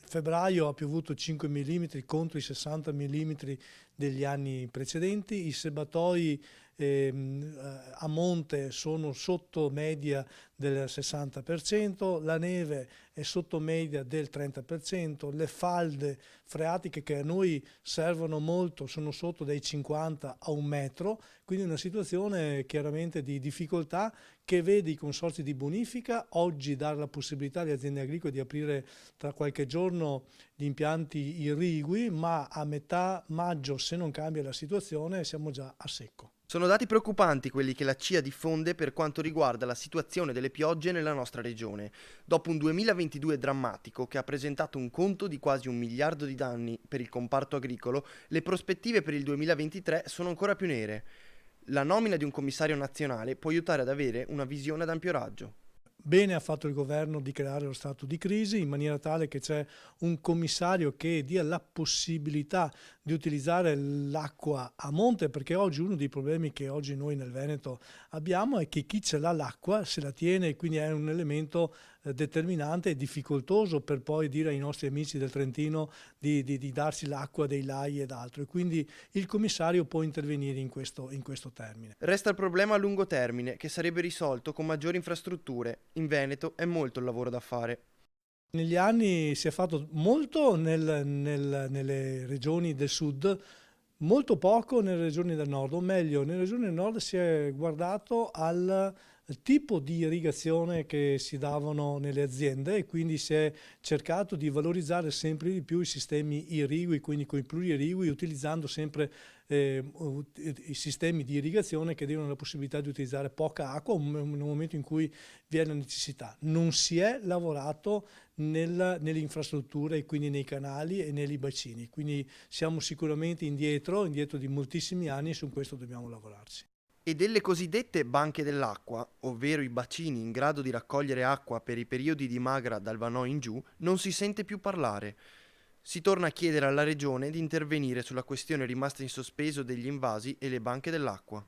febbraio ha piovuto 5 mm contro i 60 mm degli anni precedenti, i serbatoi a monte sono sotto media del 60%, la neve è sotto media del 30%, le falde freatiche che a noi servono molto sono sotto dai 50 a 1 metro, quindi una situazione chiaramente di difficoltà che vede i consorzi di bonifica oggi dare la possibilità alle aziende agricole di aprire tra qualche giorno gli impianti irrigui, ma a metà maggio, se non cambia la situazione, siamo già a secco. Sono dati preoccupanti quelli che la CIA diffonde per quanto riguarda la situazione delle piogge nella nostra regione. Dopo un 2022 drammatico che ha presentato un conto di quasi 1 miliardo di danni per il comparto agricolo, le prospettive per il 2023 sono ancora più nere. La nomina di un commissario nazionale può aiutare ad avere una visione ad ampio raggio. Bene ha fatto il governo di creare lo stato di crisi in maniera tale che c'è un commissario che dia la possibilità di utilizzare l'acqua a monte, perché oggi uno dei problemi che oggi noi nel Veneto abbiamo è che chi ce l'ha l'acqua se la tiene e quindi è un elemento determinante e difficoltoso per poi dire ai nostri amici del Trentino di darci l'acqua dei laghi ed altro, e quindi il commissario può intervenire in questo termine. Resta il problema a lungo termine, che sarebbe risolto con maggiori infrastrutture. In Veneto è molto il lavoro da fare. Negli anni si è fatto molto nelle regioni del sud, molto poco nelle regioni del nord, o meglio, nelle regioni del nord si è guardato al tipo di irrigazione che si davano nelle aziende e quindi si è cercato di valorizzare sempre di più i sistemi irrigui, quindi con i plurirrigui, utilizzando sempre i sistemi di irrigazione che diano la possibilità di utilizzare poca acqua nel momento in cui vi è la necessità. Non si è lavorato nelle infrastrutture e quindi nei canali e nei bacini, quindi siamo sicuramente indietro di moltissimi anni e su questo dobbiamo lavorarci. E delle cosiddette banche dell'acqua, ovvero i bacini in grado di raccogliere acqua per i periodi di magra dal Vanò in giù, non si sente più parlare. Si torna a chiedere alla regione di intervenire sulla questione rimasta in sospeso degli invasi e le banche dell'acqua.